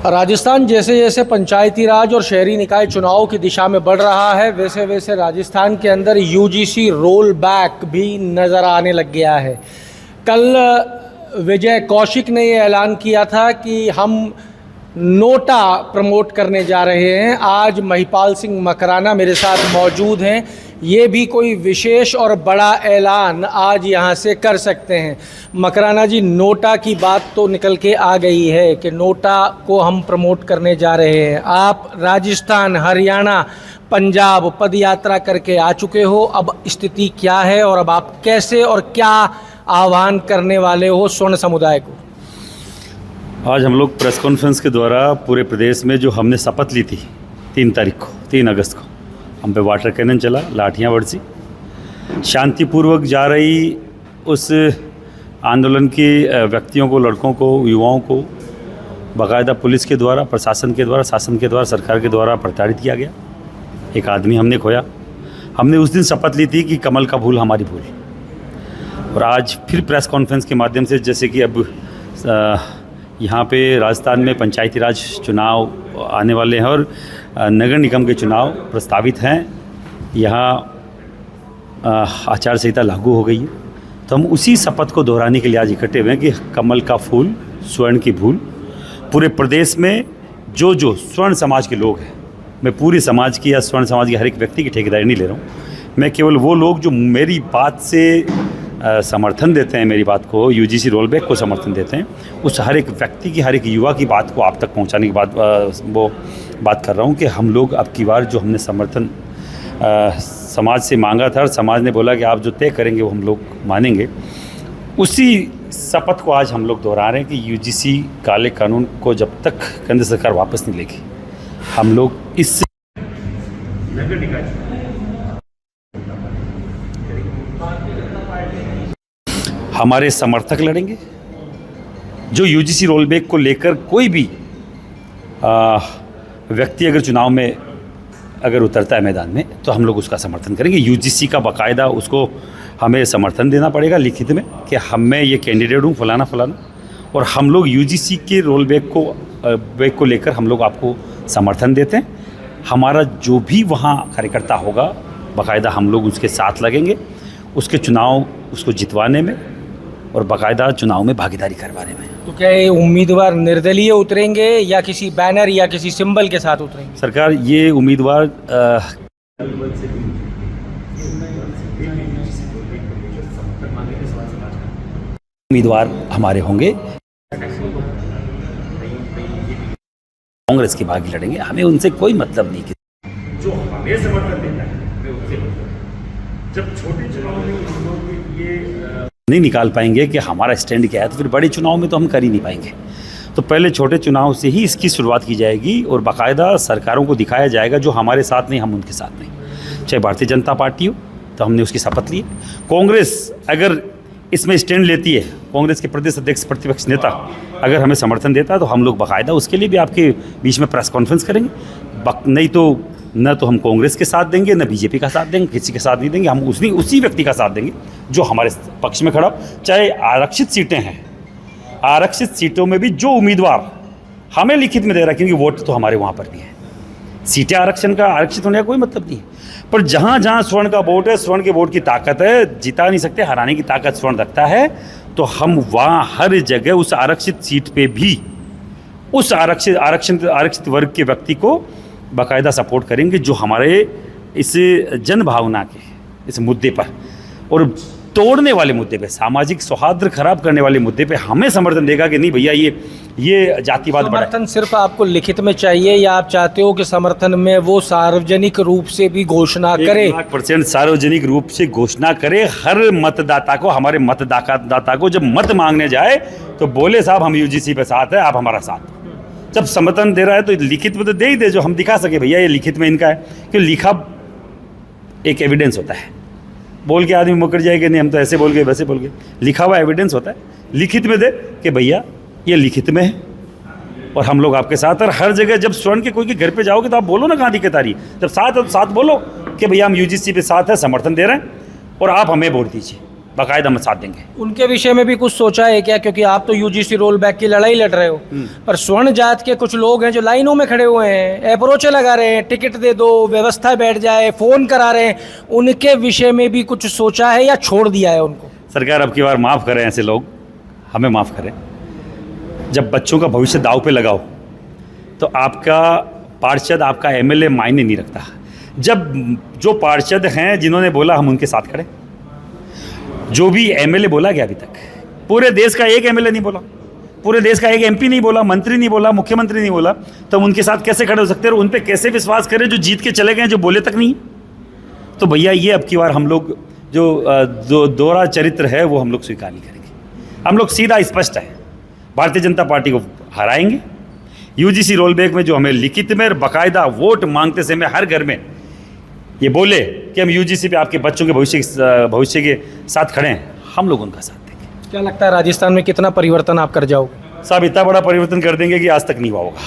राजस्थान जैसे जैसे पंचायती राज और शहरी निकाय चुनाव की दिशा में बढ़ रहा है, वैसे वैसे राजस्थान के अंदर यूजीसी रोल बैक भी नज़र आने लग गया है। कल विजय कौशिक ने ये ऐलान किया था कि हम नोटा प्रमोट करने जा रहे हैं। आज महिपाल सिंह मकराना मेरे साथ मौजूद हैं। ये भी कोई विशेष और बड़ा ऐलान आज यहाँ से कर सकते हैं। मकराना जी, नोटा की बात तो निकल के आ गई है कि नोटा को हम प्रमोट करने जा रहे हैं। आप राजस्थान, हरियाणा, पंजाब पद यात्रा करके आ चुके हो। अब स्थिति क्या है और अब आप कैसे और क्या आह्वान करने वाले हो स्वर्ण समुदाय को? आज हम लोग प्रेस कॉन्फ्रेंस के द्वारा पूरे प्रदेश में जो हमने शपथ ली थी 3 अगस्त को, हम पे वाटर कैनन चला, लाठियाँ बरसी, शांतिपूर्वक जा रही उस आंदोलन के व्यक्तियों को, लड़कों को, युवाओं को बाकायदा पुलिस के द्वारा, प्रशासन के द्वारा, शासन के द्वारा, सरकार के द्वारा प्रताड़ित किया गया। एक आदमी हमने खोया। हमने उस दिन शपथ ली थी कि कमल का फूल हमारी भूल। और आज फिर प्रेस कॉन्फ्रेंस के माध्यम से, जैसे कि अब यहाँ पे राजस्थान में पंचायती राज चुनाव आने वाले हैं और नगर निगम के चुनाव प्रस्तावित हैं, यहाँ आचार संहिता लागू हो गई है, तो हम उसी शपथ को दोहराने के लिए आज इकट्ठे हुए हैं कि कमल का फूल, स्वर्ण की भूल। पूरे प्रदेश में जो जो स्वर्ण समाज के लोग हैं, मैं पूरे समाज की या स्वर्ण समाज के हर एक व्यक्ति की ठेकेदारी नहीं ले रहा हूँ, मैं केवल वो लोग जो मेरी बात से समर्थन देते हैं, मेरी बात को, यूजीसी रोल बैक को समर्थन देते हैं, उस हर एक व्यक्ति की, हर एक युवा की बात को आप तक पहुंचाने की बात कर रहा हूं कि हम लोग अब की बार जो हमने समर्थन समाज से मांगा था और समाज ने बोला कि आप जो तय करेंगे वो हम लोग मानेंगे, उसी शपथ को आज हम लोग दोहरा रहे हैं कि यूजीसी काले कानून को जब तक केंद्र सरकार वापस नहीं लेगी, हम लोग इससे हमारे समर्थक लड़ेंगे। जो यूजीसी रोल बैक को लेकर कोई भी व्यक्ति अगर चुनाव में अगर उतरता है मैदान में, तो हम लोग उसका समर्थन करेंगे। यूजीसी का बाकायदा उसको हमें समर्थन देना पड़ेगा लिखित में कि मैं ये कैंडिडेट हूँ फलाना फलाना, और हम लोग यूजीसी के रोल बैक को लेकर हम लोग आपको समर्थन देते हैं। हमारा जो भी वहाँ कार्यकर्ता होगा, बाकायदा हम लोग उसके साथ लगेंगे, उसके चुनाव उसको जितवाने में और बाकायदा चुनाव में भागीदारी करवाने में। तो क्या ये उम्मीदवार निर्दलीय उतरेंगे या किसी बैनर या किसी सिंबल के साथ उतरेंगे? सरकार, ये उम्मीदवार हमारे होंगे, कांग्रेस की बागी लड़ेंगे। हमें उनसे कोई मतलब नहीं। जो हमें समर्थन देता है हमें उनसे जब छोटे चुनाव में ये नहीं निकाल पाएंगे कि हमारा स्टैंड क्या है, तो फिर बड़े चुनाव में तो हम कर ही नहीं पाएंगे। तो पहले छोटे चुनाव से ही इसकी शुरुआत की जाएगी और बाकायदा सरकारों को दिखाया जाएगा जो हमारे साथ नहीं, हम उनके साथ नहीं। चाहे भारतीय जनता पार्टी हो, तो हमने उसकी शपथ ली है। कांग्रेस अगर इसमें स्टैंड लेती है, कांग्रेस के प्रदेश अध्यक्ष, प्रतिपक्ष नेता अगर हमें समर्थन देता है, तो हम लोग बाकायदा उसके लिए भी आपके बीच में प्रेस कॉन्फ्रेंस करेंगे। नहीं तो न तो हम कांग्रेस के साथ देंगे, न बीजेपी का साथ देंगे, किसी के साथ नहीं देंगे। हम उसी व्यक्ति का साथ देंगे जो हमारे पक्ष में खड़ा। चाहे आरक्षित सीटें हैं, आरक्षित सीटों में भी जो उम्मीदवार हमें लिखित में दे रहा है, क्योंकि वोट तो हमारे वहाँ पर भी है, सीटें आरक्षित होने का कोई मतलब नहीं है। पर जहाँ जहाँ स्वर्ण का वोट है, स्वर्ण के वोट की ताकत है, जिता नहीं सकते, हराने की ताकत स्वर्ण रखता है, तो हम वहाँ हर जगह उस आरक्षित सीट पे भी उस आरक्षित वर्ग के व्यक्ति को बाकायदा सपोर्ट करेंगे जो हमारे इस जन भावना के इस मुद्दे पर और तोड़ने वाले मुद्दे पे, सामाजिक सौहार्द खराब करने वाले मुद्दे पे हमें समर्थन देगा कि नहीं भैया ये जातिवाद बड़ा है। समर्थन सिर्फ आपको लिखित में चाहिए या आप चाहते हो कि समर्थन में वो सार्वजनिक रूप से भी घोषणा करे? 100% सार्वजनिक रूप से घोषणा करे। हर मतदाता को, हमारे मतदाता को जब मत मांगने जाए तो बोले साहब हम यूजीसी पे साथ है, आप हमारा साथ। जब समर्थन दे रहा है तो लिखित में तो दे ही दे, जो हम दिखा सके भैया ये लिखित में इनका है, कि लिखा एक एविडेंस होता है। बोल के आदमी मुकर जाएगा नहीं, हम तो ऐसे बोल गए वैसे बोल गए, लिखा हुआ एविडेंस होता है। लिखित में दे कि भैया ये लिखित में है और हम लोग आपके साथ। और हर जगह जब स्वर्ण के कोई के घर पे जाओगे तो आप बोलो ना कहाँ दिक्कत आ रही है। जब साथ है तो साथ बोलो कि भैया हम यूजीसी पे साथ है, समर्थन दे रहे हैं और आप हमें वोट दीजिए। बाकायदा हम साथ देंगे। उनके विषय में भी कुछ सोचा है क्या? क्योंकि आप तो यूजीसी रोल बैक की लड़ाई लड़ रहे हो, पर स्वर्ण जात के कुछ लोग हैं जो लाइनों में खड़े हुए हैं, अप्रोचे लगा रहे हैं, टिकट दे दो, व्यवस्था बैठ जाए, फ़ोन करा रहे हैं, उनके विषय में भी कुछ सोचा है या छोड़ दिया है उनको? सरकार अब की बार माफ़ करें, ऐसे लोग हमें माफ़ करें। जब बच्चों का भविष्य दाव पे लगाओ तो आपका पार्षद, आपका एमएलए मायने नहीं रखता। जब जो पार्षद हैं जिन्होंने बोला हम उनके साथ खड़े, जो भी एमएलए बोला गया अभी तक, पूरे देश का एक एमएलए नहीं बोला, पूरे देश का एक एमपी नहीं बोला, मंत्री नहीं बोला, मुख्यमंत्री नहीं बोला, तो हम उनके साथ कैसे खड़े हो सकते हैं और उन पे कैसे विश्वास करें जो जीत के चले गए, जो बोले तक नहीं। तो भैया ये अब की बार हम लोग जो दोहरा चरित्र है वो हम लोग स्वीकार नहीं करेंगे। हम लोग सीधा स्पष्ट है, भारतीय जनता पार्टी को हराएंगे। यूजीसी रोल बैक में जो हमें लिखित में बाकायदा वोट मांगते समय हर घर में ये बोले कि हम यूजीसी पे आपके बच्चों के भविष्य के साथ खड़े हैं, हम लोग उनका साथ देंगे। क्या लगता है राजस्थान में कितना परिवर्तन आप कर जाओगे? साहब इतना बड़ा परिवर्तन कर देंगे कि आज तक नहीं हुआ होगा।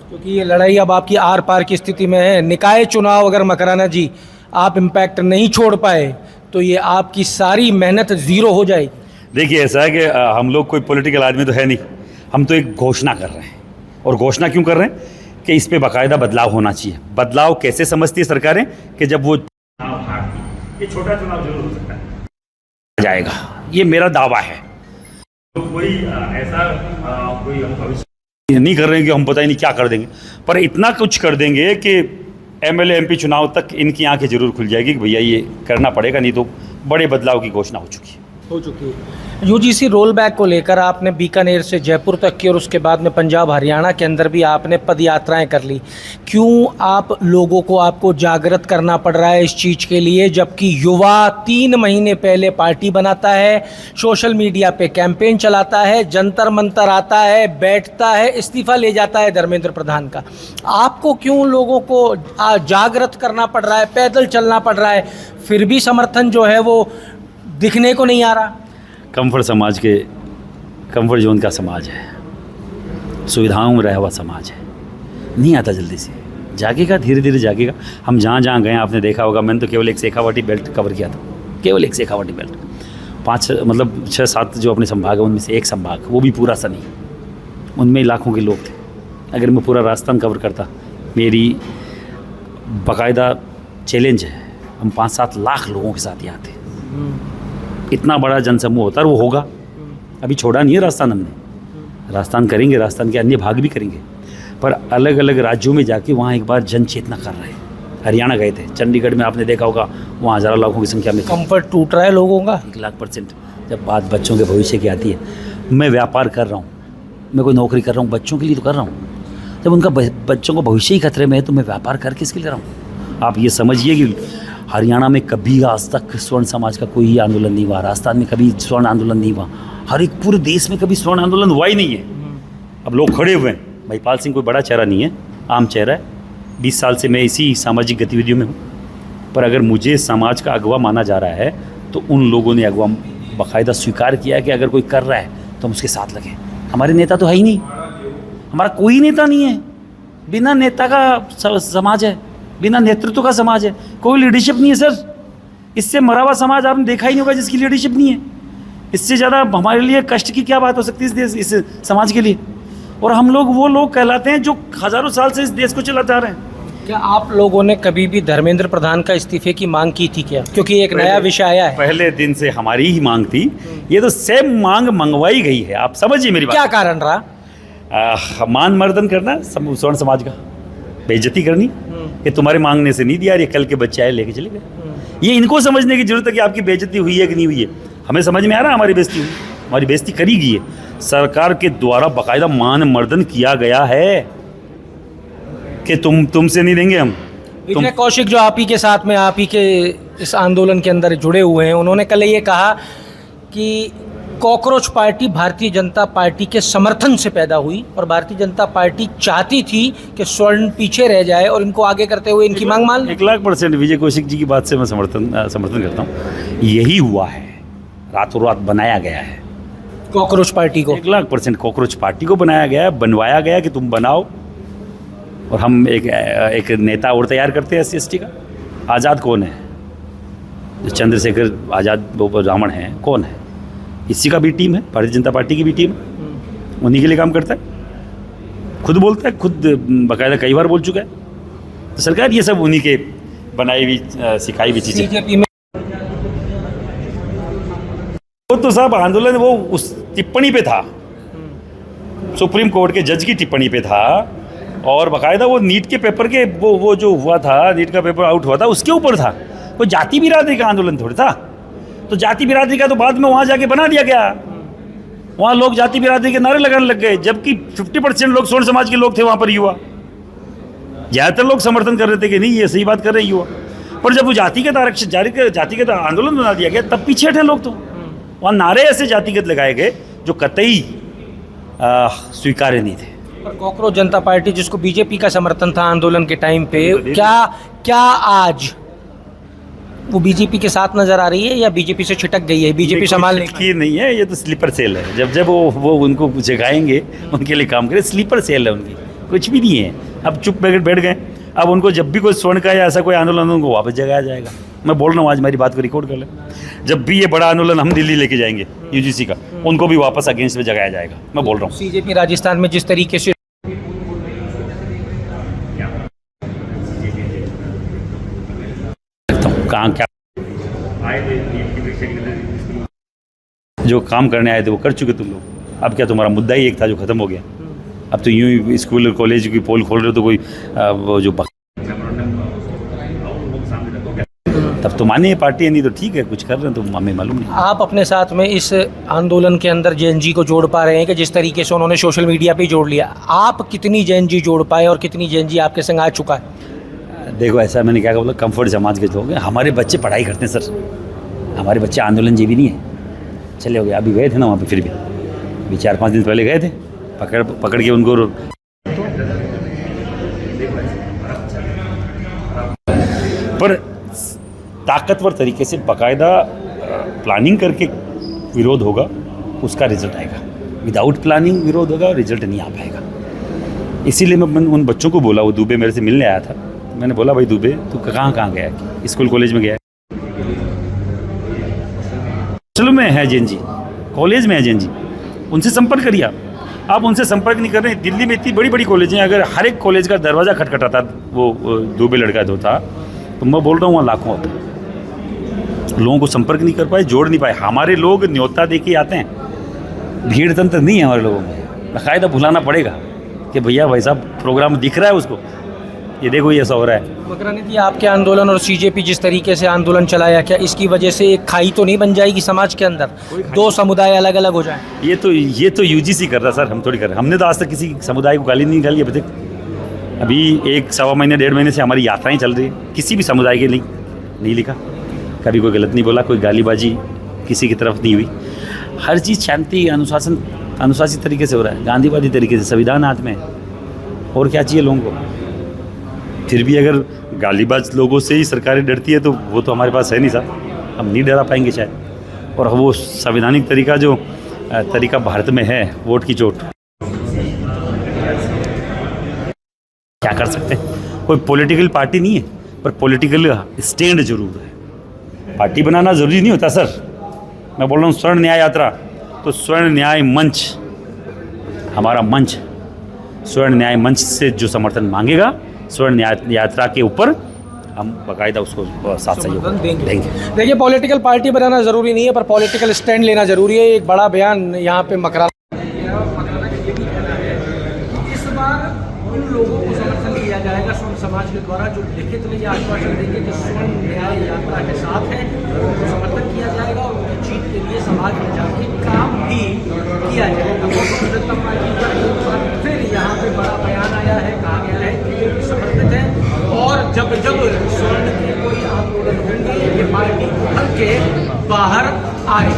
क्योंकि ये लड़ाई अब आपकी आर पार की स्थिति में है। निकाय चुनाव अगर मकराना जी आप इम्पैक्ट नहीं छोड़ पाए तो ये आपकी सारी मेहनत ज़ीरो हो जाएगी। देखिए ऐसा है कि हम लोग कोई पॉलिटिकल आदमी तो है नहीं, हम तो एक घोषणा कर रहे हैं। और घोषणा क्यों कर रहे हैं कि इस पे बाकायदा बदलाव होना चाहिए। बदलाव कैसे समझती है सरकारें कि जब वो चुनाव हारती, ये छोटा चुनाव जरूर हो सकता है जाएगा, ये मेरा दावा है। तो कोई ऐसा कोई हम भविष्य नहीं कर रहे हैं कि हम पता ही नहीं क्या कर देंगे, पर इतना कुछ कर देंगे कि एमएलए एमपी चुनाव तक इनकी आंखें जरूर खुल जाएगी कि भैया ये करना पड़ेगा, नहीं तो बड़े बदलाव की घोषणा हो चुकी है। यूजीसी रोल बैक को लेकर आपने बीकानेर से जयपुर तक की और उसके बाद में पंजाब हरियाणा के अंदर भी आपने पद यात्राएं कर ली। क्यों आप लोगों को आपको जागृत करना पड़ रहा है इस चीज़ के लिए, जबकि युवा 3 महीने पहले पार्टी बनाता है, सोशल मीडिया पे कैंपेन चलाता है, जंतर मंतर आता है, बैठता है, इस्तीफा ले जाता है धर्मेंद्र प्रधान का। आपको क्यों लोगों को जागृत करना पड़ रहा है, पैदल चलना पड़ रहा है, फिर भी समर्थन जो है वो दिखने को नहीं आ रहा? कंफर्ट जोन का समाज है, सुविधाओं में रहा हुआ समाज है, नहीं आता जल्दी से। जागेगा, धीरे धीरे जागेगा। हम जहाँ जहाँ गए आपने देखा होगा, मैंने तो केवल एक शेखावाटी बेल्ट कवर किया था, केवल एक शेखावाटी बेल्ट। 6-7 जो अपने संभाग है उनमें से एक संभाग, वो भी पूरा सा नहीं, उनमें लाखों के लोग थे। अगर मैं पूरा राजस्थान कवर करता, मेरी बाकायदा चैलेंज है, हम 5-7 लाख लोगों के साथ यहाँ थे। इतना बड़ा जनसमूह होता है, वो होगा। अभी छोड़ा नहीं है राजस्थान हमने, राजस्थान करेंगे, राजस्थान के अन्य भाग भी करेंगे, पर अलग अलग राज्यों में जाके वहाँ एक बार जन चेतना कर रहे हैं। हरियाणा गए थे, चंडीगढ़ में आपने देखा होगा, वहाँ हज़ारों लाखों की संख्या में कंफर्ट टूट रहा है लोगों का 1,00,000%। जब बात बच्चों के भविष्य की आती है, मैं व्यापार कर रहा हूँ, मैं कोई नौकरी कर रहा हूँ, बच्चों के लिए तो कर रहा हूँ। जब उनका बच्चों का भविष्य ही खतरे में है तो मैं व्यापार कर किसके लिए रहा हूँ? आप ये समझिए कि हरियाणा में कभी आज तक स्वर्ण समाज का कोई आंदोलन नहीं हुआ, राजस्थान में कभी स्वर्ण आंदोलन नहीं हुआ, हर एक पूरे देश में कभी स्वर्ण आंदोलन हुआ ही नहीं है। अब लोग खड़े हुए हैं। भाईपाल सिंह कोई बड़ा चेहरा नहीं है, आम चेहरा है। 20 साल से मैं इसी सामाजिक गतिविधियों में हूँ, पर अगर मुझे समाज का अगवा माना जा रहा है तो उन लोगों ने अगवा बाकायदा स्वीकार किया कि अगर कोई कर रहा है तो हम उसके साथ लगें। हमारे नेता तो है ही नहीं, हमारा कोई नेता नहीं है, बिना नेता का समाज है, बिना नेतृत्व का समाज है, कोई लीडरशिप नहीं है सर। इससे मरा हुआ समाज आपने देखा ही नहीं होगा जिसकी लीडरशिप नहीं है। इससे ज़्यादा हमारे लिए कष्ट की क्या बात हो सकती है इस देश, इस समाज के लिए। और हम लोग वो लोग कहलाते हैं जो हज़ारों साल से इस देश को चलाते आ रहे हैं। क्या आप लोगों ने कभी भी धर्मेंद्र प्रधान का इस्तीफे की मांग की थी क्या? क्योंकि एक नया विषय आया है। पहले दिन से हमारी ही मांग थी, ये तो सेम मांग मंगवाई गई है। आप समझिए मेरी बात। क्या कारण रहा? मान मर्दन करना स्वर्ण समाज का, बेइज्जती करनी कि तुम्हारे मांगने से नहीं दिया, ये कल के बच्चे आए लेके चले गए। ये इनको समझने की जरूरत है कि आपकी बेइज्जती हुई है कि नहीं हुई है। हमें समझ में आ रहा है हमारी बेइज्जती हुई, हमारी बेइज्जती करी गई है। सरकार के द्वारा बाकायदा मान मर्दन किया गया है कि तुमसे नहीं देंगे हम। विजय कौशिक जो आप ही के साथ में, आप ही के इस आंदोलन के अंदर जुड़े हुए हैं, उन्होंने कल ये कहा कि cockroach party Bharatiya Janata party के समर्थन से पैदा हुई और भारतीय जनता पार्टी चाहती थी कि स्वर्ण पीछे रह जाए और इनको आगे करते हुए इनकी मांग मान। 1,00,000% विजय कौशिक जी की बात से मैं समर्थन करता हूँ। यही हुआ है, रातों रात बनाया गया है कॉकरोच पार्टी को। 1,00,000% कॉकरोच पार्टी को बनाया गया है, बनवाया गया कि तुम बनाओ और हम एक नेता और तैयार करते हैं SC ST का। आज़ाद कौन है? जो चंद्रशेखर आज़ाद वो रावण हैं, कौन है? इसी का भी टीम है, भारतीय जनता पार्टी की भी टीम है, उन्हीं के लिए काम करता है, खुद बोलता है, खुद बाकायदा कई बार बोल चुका है। तो सरकार ये सब उन्हीं के बनाई हुई सिखाई हुई चीज़ें। बीजेपी में वो तो साहब आंदोलन वो उस टिप्पणी पे था, सुप्रीम कोर्ट के जज की टिप्पणी पे था, और बाकायदा वो नीट के पेपर के वो जो हुआ था, नीट का पेपर आउट हुआ था, उसके ऊपर था। कोई जाति बिरादरी का आंदोलन थोड़ी था। तो जाति बिरादरी का तो बाद में वहाँ जाके बना दिया गया। वहाँ लोग जाति बिरादरी के नारे लगाने लग गए, जबकि 50% लोग स्वर्ण समाज के लोग थे वहाँ पर, युवा ज़्यादातर लोग समर्थन कर रहे थे कि नहीं ये सही बात कर रहे हैं युवा। पर जब वो जातिगत आरक्षण जातिगत आंदोलन बना दिया गया, तब पीछे हटे लोग। तो वहाँ नारे ऐसे जातिगत लगाए गए जो कतई स्वीकार्य नहीं थे। पर कॉकरोच जनता पार्टी, जिसको बीजेपी का समर्थन था आंदोलन के टाइम पे, क्या आज वो बीजेपी के साथ नजर आ रही है या बीजेपी से छिटक गई है? बीजेपी संभाल नहीं है, ये तो स्लीपर सेल है। जब वो उनको जगाएंगे, उनके लिए काम करें, स्लीपर सेल है उनकी, कुछ भी नहीं है। अब चुप बैठ गए। अब उनको जब भी कोई स्वर्ण का या ऐसा कोई आंदोलन, उनको वापस जगाया जाएगा। मैं बोल रहा हूँ, आज मेरी बात को रिकॉर्ड कर ले, जब भी ये बड़ा आंदोलन हम दिल्ली लेके जाएंगे यूजीसी का, उनको भी वापस अगेंस्ट में जगाया जाएगा। मैं बोल रहा हूँ। बीजेपी राजस्थान में जिस तरीके से कहाँ क्या जो काम करने आए थे वो कर चुके तुम लोग। अब क्या तुम्हारा मुद्दा ही एक था जो खत्म हो गया? अब तो यूं ही स्कूल कॉलेज की पोल खोल रहे हो तो कोई वो जो तब तो मानिए पार्टी है, नहीं तो ठीक है, कुछ कर रहे हैं तो हमें मालूम नहीं। आप अपने साथ में इस आंदोलन के अंदर जेएनजी को जोड़ पा रहे हैं कि जिस तरीके से उन्होंने सोशल मीडिया पे जोड़ लिया? आप कितनी जेएनजी जोड़ पाए और कितनी जेएनजी आपके संग आ चुका है? देखो, ऐसा मैंने क्या कहा, कंफर्ट समाज के लोग हैं। हमारे बच्चे पढ़ाई करते हैं सर, हमारे बच्चे आंदोलन जीवी नहीं है। चले हो गए, अभी गए थे ना वहाँ पे, फिर भी 4-5 दिन पहले गए थे, पकड़ के उनको। पर ताकतवर तरीके से बाकायदा प्लानिंग करके विरोध होगा, उसका रिजल्ट आएगा। विदाउट प्लानिंग विरोध होगा, रिजल्ट नहीं आ पाएगा। इसीलिए मैं उन बच्चों को बोला, वो दुबे मेरे से मिलने आया था, मैंने बोला भाई दुबे तू कहाँ गया? स्कूल कॉलेज में गया? चलो में है जेएनजी, कॉलेज में है जेएनजी, उनसे संपर्क करिए। आप उनसे संपर्क नहीं कर रहे हैं। दिल्ली में इतनी बड़ी बड़ी कॉलेज हैं, अगर हर एक कॉलेज का दरवाज़ा खटखटाता वो दुबे लड़का जो था, तो मैं बोल रहा हूँ वहाँ लाखों होते, लोगों को संपर्क नहीं कर पाए, जोड़ नहीं पाए। हमारे लोग न्योता दे के आते हैं, भीड़ तंत्र नहीं है हमारे लोगों में। बाकायदा बुलाना पड़ेगा कि भैया भाई साहब प्रोग्राम दिख रहा है उसको, ये देखो ये ऐसा हो रहा है। मकरानी जी, आपके आंदोलन और सीजेपी जिस तरीके से आंदोलन चलाया, क्या इसकी वजह से एक खाई तो नहीं बन जाएगी समाज के अंदर, दो समुदाय अलग अलग हो जाएं? ये तो यूजीसी कर रहा सर, हम थोड़ी कर रहे हैं। हमने तो आज तक किसी समुदाय को गाली नहीं निकाली अभी तक। अभी 1-1.25 महीने 1.5 महीने से हमारी यात्राएं चल रही है, किसी भी समुदाय के नहीं लिखा, कभी कोई गलत नहीं बोला, कोई गालीबाजी किसी की तरफ नहीं हुई। हर चीज़ शांति अनुशासित तरीके से हो रहा है, गांधीवादी तरीके से, संविधान हाथ में है, और क्या चाहिए लोगों को? फिर भी अगर गालीबाज लोगों से ही सरकारें डरती है तो वो तो हमारे पास है नहीं साहब, हम नहीं डरा पाएंगे शायद। और वो संवैधानिक तरीका भारत में है, वोट की चोट, क्या कर सकते हैं? कोई पॉलिटिकल पार्टी नहीं है, पर पॉलिटिकल स्टैंड जरूर है। पार्टी बनाना ज़रूरी नहीं होता सर। मैं बोल रहा हूँ स्वर्ण न्याय यात्रा, तो स्वर्ण न्याय मंच हमारा मंच, स्वर्ण न्याय मंच से जो समर्थन मांगेगा, स्वर्ण न्याय यात्रा के ऊपर हम बाकायदा उसको साथ सहयोग देंगे। देखिए, पॉलिटिकल पार्टी बनाना ज़रूरी नहीं है, पर पॉलिटिकल स्टैंड लेना ज़रूरी है। एक बड़ा बयान यहाँ पे मकराना इस बार उन लोगों को समर्थन किया जाएगा स्वर्ण समाज के द्वारा जो लिखित में ये आश्वासन देंगे कि स्वर्ण न्याय यात्रा के साथ है, उनको समर्थन किया जाएगा और उनकी जीत के लिए समाज में जाके काम भी किया जाएगा। फिर यहाँ पे बड़ा बयान आया है, कहा गया है कि ये समर्पित है, और जब स्वर्ण के कोई आंदोलन होंगे ये पार्टी उभर के बाहर आए।